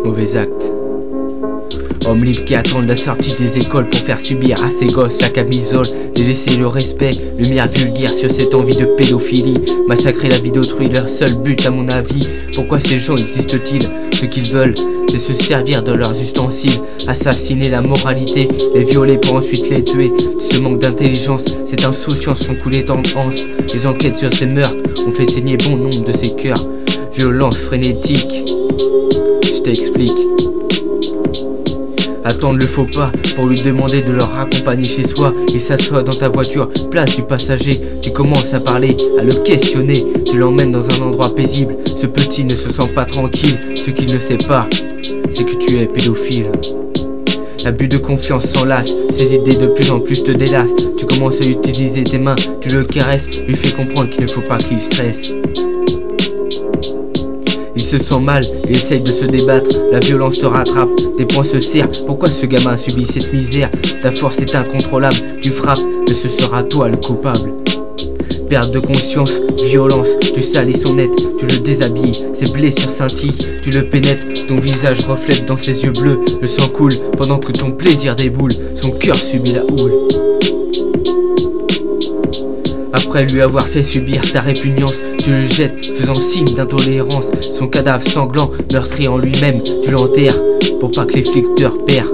Mauvais acte. Hommes libres qui attendent la sortie des écoles pour faire subir à ces gosses la camisole, délaisser le respect, lumière vulgaire sur cette envie de pédophilie, massacrer la vie d'autrui, leur seul but à mon avis. Pourquoi ces gens existent-ils? Ce qu'ils veulent, c'est se servir de leurs ustensiles, assassiner la moralité, les violer pour ensuite les tuer. Ce manque d'intelligence, cette insouciance font couler tant de hanse. Les enquêtes sur ces meurtres ont fait saigner bon nombre de ces cœurs. Violence frénétique, je t'explique. Attendre le faux pas pour lui demander de leur raccompagner chez soi. Il s'assoit dans ta voiture, place du passager. Tu commences à parler, à le questionner. Tu l'emmènes dans un endroit paisible. Ce petit ne se sent pas tranquille. Ce qu'il ne sait pas, c'est que tu es pédophile. L'abus de confiance s'enlace, ses idées de plus en plus te délassent. Tu commences à utiliser tes mains, tu le caresses, lui fais comprendre qu'il ne faut pas qu'il stresse. Il se sent mal et essaye de se débattre. La violence te rattrape, tes poings se serrent. Pourquoi ce gamin subit cette misère? Ta force est incontrôlable, tu frappes, mais ce sera toi le coupable. Perte de conscience, violence, tu salis son être, tu le déshabilles, ses blessures scintillent, tu le pénètres, ton visage reflète dans ses yeux bleus, le sang coule pendant que ton plaisir déboule, son cœur subit la houle. Après lui avoir fait subir ta répugnance, tu le jettes, faisant signe d'intolérance. Son cadavre sanglant, meurtri en lui-même, tu l'enterres pour pas que les flics te repèrent.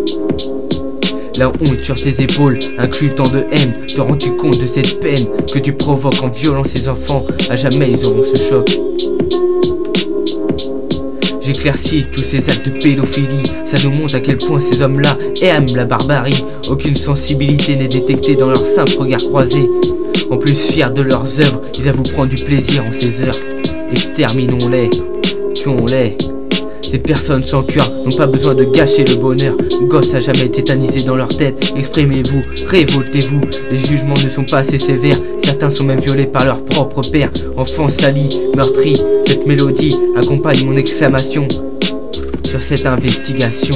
La honte sur tes épaules inclut tant de haine. Te rends-tu compte de cette peine que tu provoques en violant ces enfants? À jamais ils auront ce choc. J'éclaircis tous ces actes de pédophilie. Ça nous montre à quel point ces hommes-là aiment la barbarie. Aucune sensibilité n'est détectée dans leur simple regard croisé. En plus fiers de leurs œuvres, ils avouent prendre du plaisir en ces heures. Exterminons-les, tuons-les. Ces personnes sans cœur n'ont pas besoin de gâcher le bonheur. Gosses à jamais tétanisés dans leur tête. Exprimez-vous, révoltez-vous. Les jugements ne sont pas assez sévères. Certains sont même violés par leur propre père. Enfants salis, meurtris. Cette mélodie accompagne mon exclamation sur cette investigation.